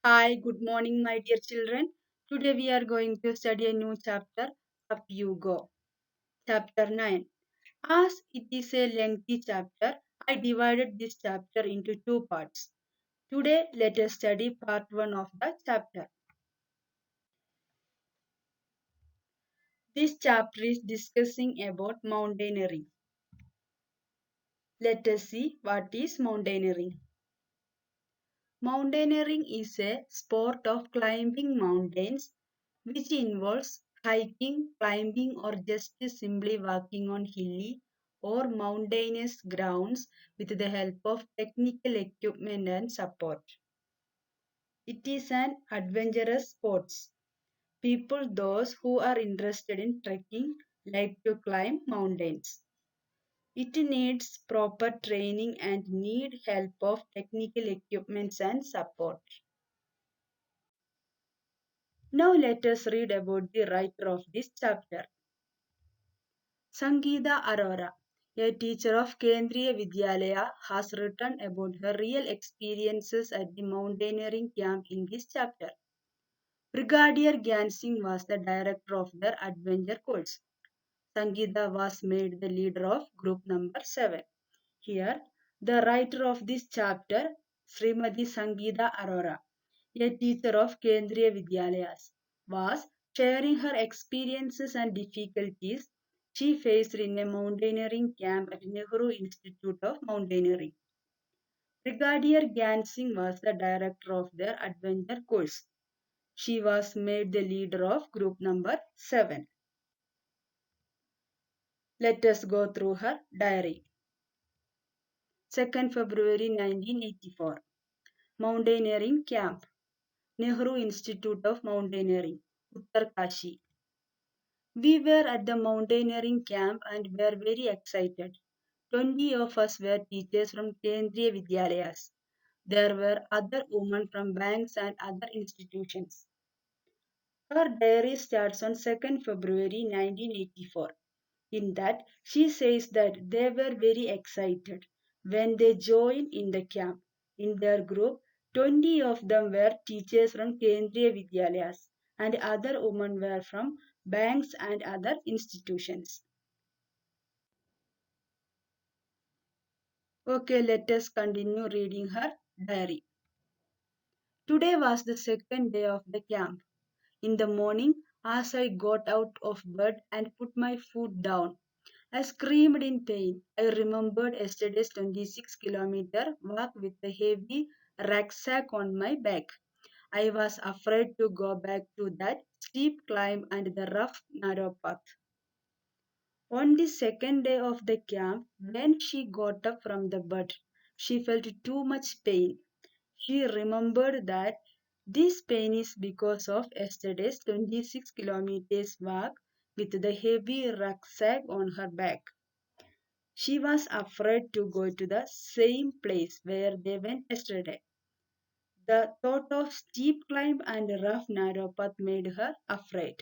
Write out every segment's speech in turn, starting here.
Hi, good morning, my dear children. Today we are going to study a new chapter. Up you go. Chapter 9. As it is a lengthy chapter, I divided this chapter into two parts. Today, let us study part 1 of the chapter. This chapter is discussing about mountaineering. Let us see what is mountaineering. Mountaineering is a sport of climbing mountains which involves hiking, climbing, or just simply walking on hilly or mountainous grounds with the help of technical equipment and support. It is an adventurous sport. People, those who are interested in trekking, like to climb mountains. It needs proper training and need help of technical equipments and support. Now let us read about the writer of this chapter. Sangeeta Arora, a teacher of Kendriya Vidyalaya, has written about her real experiences at the mountaineering camp in this chapter. Brigadier Gyan Singh was the director of their adventure course. Sangeeta was made the leader of group number 7. Here, the writer of this chapter, Srimati Sangeeta Arora, a teacher of Kendriya Vidyalayas, was sharing her experiences and difficulties she faced in a mountaineering camp at Nehru Institute of Mountaineering. Brigadier Gyan Singh was the director of their adventure course. She was made the leader of group number 7. Let us go through her diary. 2nd February 1984. Mountaineering Camp, Nehru Institute of Mountaineering, Uttarkashi. We were at the mountaineering camp and were very excited. 20 of us were teachers from Kendriya Vidyalayas. There were other women from banks and other institutions. Her diary starts on 2nd February 1984. In that, she says that they were very excited when they joined in the camp. In their group, 20 of them were teachers from Kendriya Vidyalayas and other women were from banks and other institutions. Okay, let us continue reading her diary. Today was the second day of the camp. In the morning, as I got out of bed and put my foot down, I screamed in pain. I remembered yesterday's 26-kilometer walk with a heavy rucksack on my back. I was afraid to go back to that steep climb and the rough, narrow path. On the second day of the camp, when she got up from the bed, she felt too much pain. She remembered that this pain is because of yesterday's 26 kilometers walk with the heavy rucksack on her back. She was afraid to go to the same place where they went yesterday. The thought of steep climb and rough narrow path made her afraid.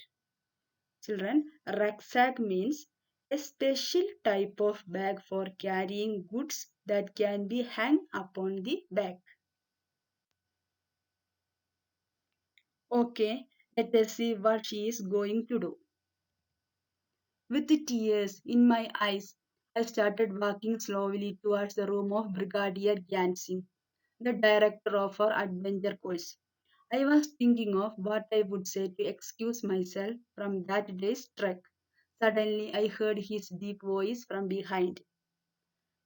Children, rucksack means a special type of bag for carrying goods that can be hung upon the back. Okay, let us see what she is going to do. With tears in my eyes, I started walking slowly towards the room of Brigadier Gyan Singh, the director of our adventure course. I was thinking of what I would say to excuse myself from that day's trek. Suddenly, I heard his deep voice from behind.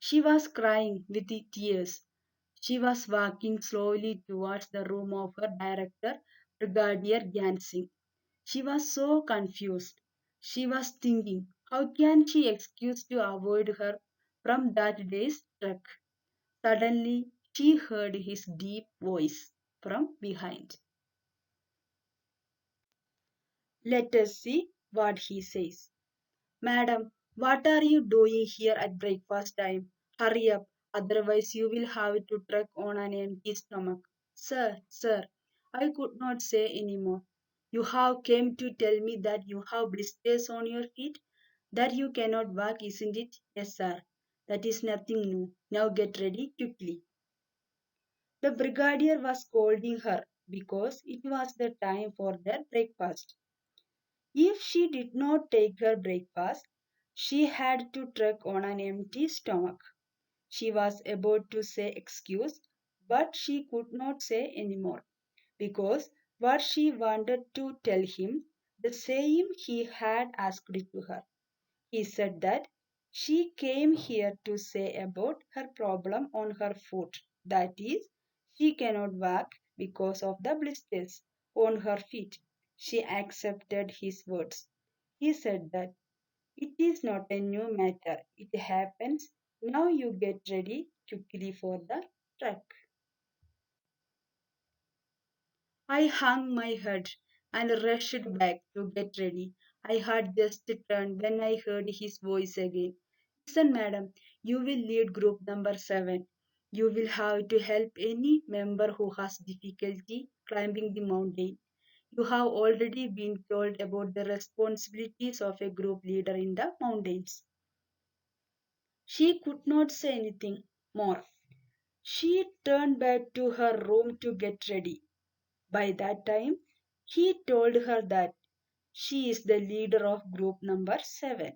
She was crying with the tears. She was walking slowly towards the room of her director, Brigadier Gyan Singh. She was so confused. She was thinking, how can she excuse to avoid her from that day's trek? Suddenly, she heard his deep voice from behind. Let us see what he says. Madam, what are you doing here at breakfast time? Hurry up, otherwise you will have to trek on an empty stomach. Sir, I could not say any more. You have come to tell me that you have blisters on your feet, that you cannot walk, isn't it? Yes, sir. That is nothing new. Now get ready quickly. The brigadier was scolding her. because it was the time for their breakfast. If she did not take her breakfast, she had to trek on an empty stomach. She was about to say excuse, but she could not say anymore because what she wanted to tell him, the same he had asked it to her. He said that she came here to say about her problem on her foot. That is, she cannot walk because of the blisters on her feet. She accepted his words. He said that it is not a new matter. It happens. Now you get ready quickly for the trek. I hung my head and rushed back to get ready. I had just turned when I heard his voice again. Listen, madam, you will lead group number 7. You will have to help any member who has difficulty climbing the mountain. You have already been told about the responsibilities of a group leader in the mountains. She could not say anything more. She turned back to her room to get ready. By that time, he told her that she is the leader of group number 7.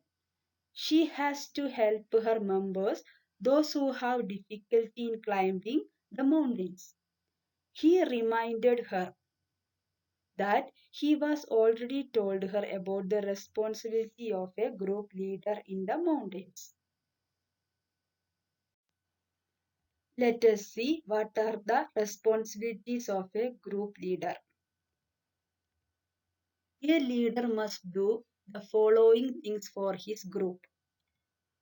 She has to help her members, those who have difficulty in climbing the mountains. He reminded her that he was already told her about the responsibility of a group leader in the mountains. Let us see what are the responsibilities of a group leader. A leader must do the following things for his group.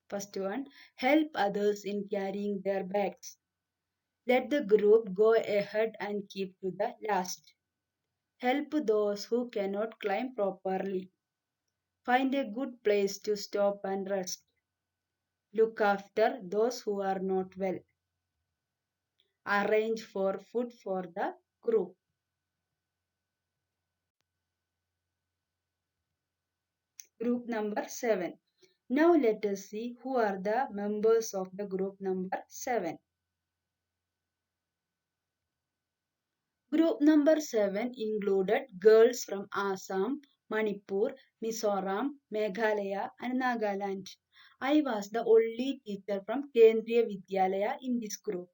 First one, help others in carrying their bags. Let the group go ahead and keep to the last. Help those who cannot climb properly. Find a good place to stop and rest. Look after those who are not well. Arrange for food for the group. Group number 7. Now let us see who are the members of the group number 7. Group number 7 included girls from Assam, Manipur, Mizoram, Meghalaya and Nagaland. I was the only teacher from Kendriya Vidyalaya in this group.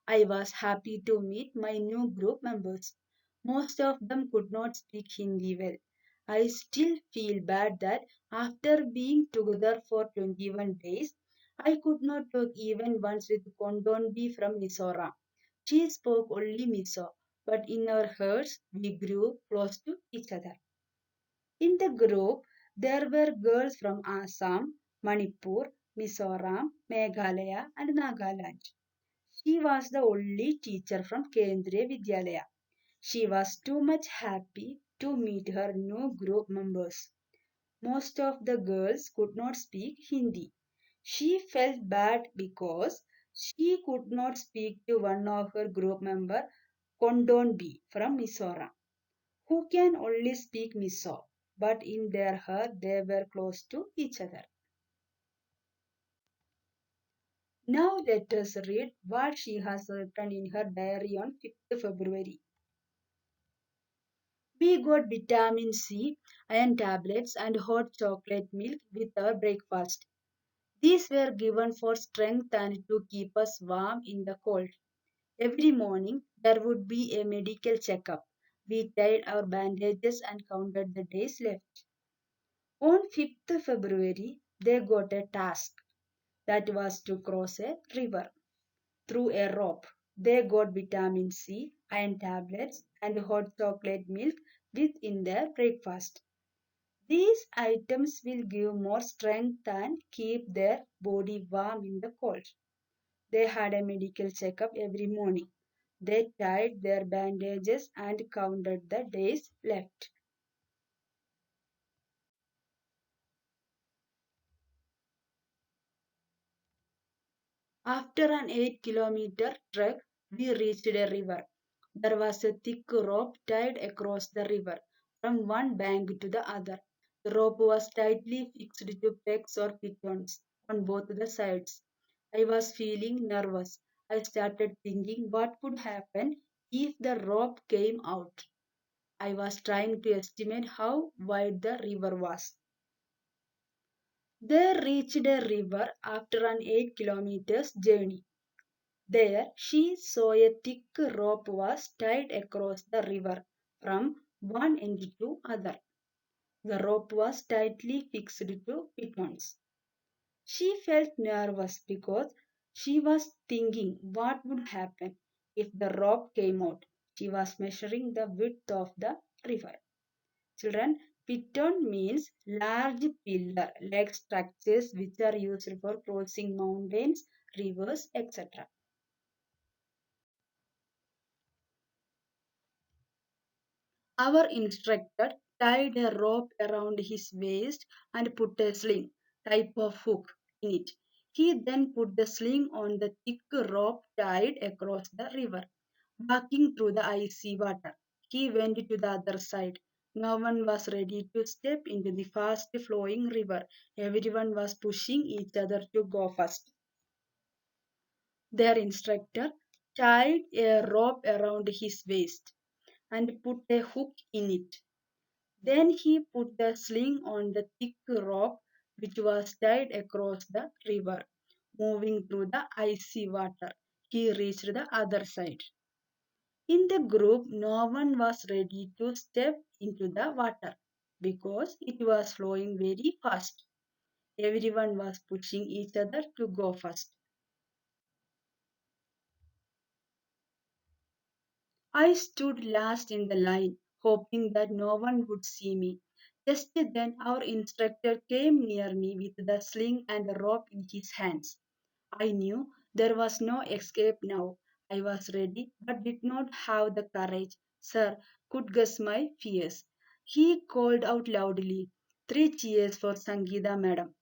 I was happy to meet my new group members. Most of them could not speak Hindi well. I still feel bad that after being together for 21 days, I could not talk even once with Kondonbi from Mizoram. She spoke only Mizo, but in our hearts we grew close to each other. In the group, there were girls from Assam, Manipur, Mizoram, Meghalaya, and Nagaland. She was the only teacher from Kendriya Vidyalaya. She was too much happy to meet her new group members. Most of the girls could not speak Hindi. She felt bad because she could not speak to one of her group member, Kondon B from Mizoram, who can only speak Mizo, but in their heart they were close to each other. Now let us read what she has written in her diary on 5th February. We got vitamin C, iron tablets, and hot chocolate milk with our breakfast. These were given for strength and to keep us warm in the cold. Every morning there would be a medical checkup. We tied our bandages and counted the days left. On 5th February, they got a task that was to cross a river through a rope. They got vitamin C, iron tablets, and hot chocolate milk within their breakfast. These items will give more strength and keep their body warm in the cold. They had a medical checkup every morning. They tied their bandages and counted the days left. After an 8-kilometer trek, we reached a river. There was a thick rope tied across the river from one bank to the other. The rope was tightly fixed to pegs or pitons on both the sides. I was feeling nervous. I started thinking what would happen if the rope came out. I was trying to estimate how wide the river was. They reached a river after an 8 kilometers journey. There she saw a thick rope was tied across the river from one end to other. The rope was tightly fixed to pitons. She felt nervous because she was thinking what would happen if the rope came out. She was measuring the width of the river. Children, piton means large pillar like structures which are used for crossing mountains, rivers, etc. Our instructor tied a rope around his waist and put a sling type of hook in it. He then put the sling on the thick rope tied across the river. Walking through the icy water, he went to the other side. No one was ready to step into the fast flowing river. Everyone was pushing each other to go first. Their instructor tied a rope around his waist and put a hook in it. Then he put the sling on the thick rope which was tied across the river. Moving through the icy water, he reached the other side. In the group, no one was ready to step into the water because it was flowing very fast. Everyone was pushing each other to go first. I stood last in the line, hoping that no one would see me. Just then, our instructor came near me with the sling and the rope in his hands. I knew there was no escape now. I was ready, but did not have the courage. Sir could guess my fears. He called out loudly, "Three cheers for Sangeeta, madam."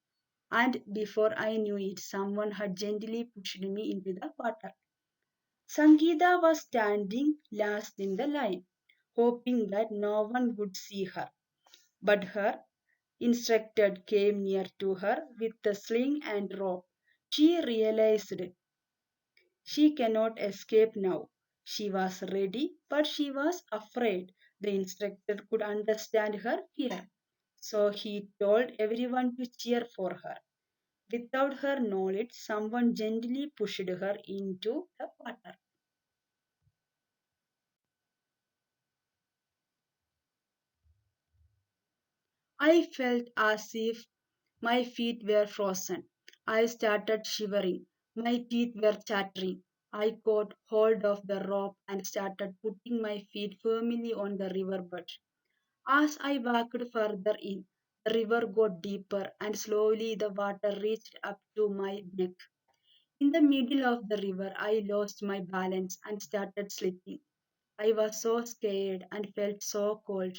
And before I knew it, someone had gently pushed me into the water. Sangeeta was standing last in the line, hoping that no one would see her. But her instructor came near to her with the sling and rope. She realized she cannot escape now. She was ready, but she was afraid. The instructor could understand her fear. So he told everyone to cheer for her. Without her knowledge, someone gently pushed her into the water. I felt as if my feet were frozen. I started shivering. My teeth were chattering. I caught hold of the rope and started putting my feet firmly on the riverbed. As I walked further in, the river got deeper and slowly the water reached up to my neck. In the middle of the river, I lost my balance and started slipping. I was so scared and felt so cold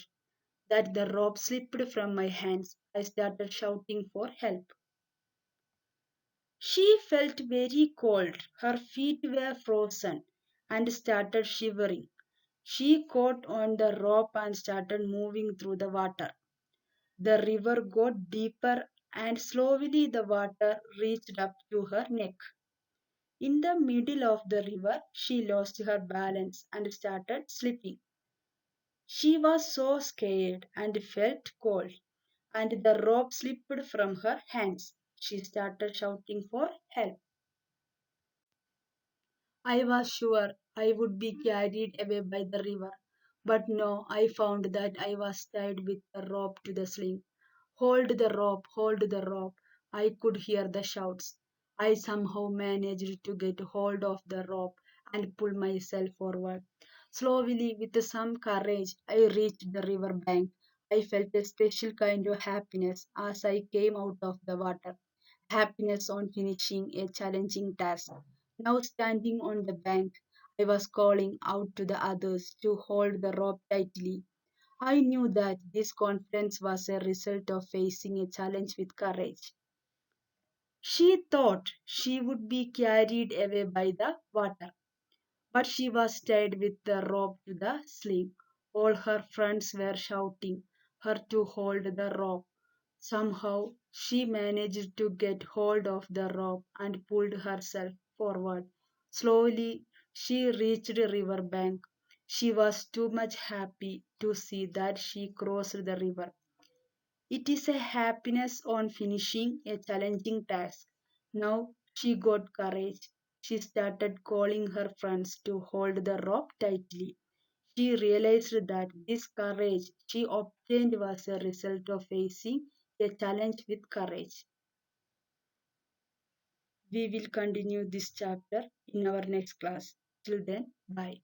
that the rope slipped from my hands. I started shouting for help. She felt very cold. Her feet were frozen and started shivering. She caught on the rope and started moving through the water. The river got deeper and slowly the water reached up to her neck. In the middle of the river, she lost her balance and started slipping. She was so scared and felt cold, and the rope slipped from her hands. She started shouting for help. I was sure I would be carried away by the river, but no, I found that I was tied with a rope to the sling. Hold the rope, hold the rope. I could hear the shouts. I somehow managed to get hold of the rope and pull myself forward. Slowly, with some courage, I reached the river bank. I felt a special kind of happiness as I came out of the water. Happiness on finishing a challenging task. Now standing on the bank, I was calling out to the others to hold the rope tightly. I knew that this confidence was a result of facing a challenge with courage. She thought she would be carried away by the water, but she was tied with the rope to the sling. All her friends were shouting her to hold the rope. Somehow she managed to get hold of the rope and pulled herself forward. Slowly she reached the river bank. She was too much happy to see that she crossed the river. It is a happiness on finishing a challenging task. Now she got courage. She started calling her friends to hold the rope tightly. She realized that this courage she obtained was a result of facing a challenge with courage. We will continue this chapter in our next class. Till then, bye.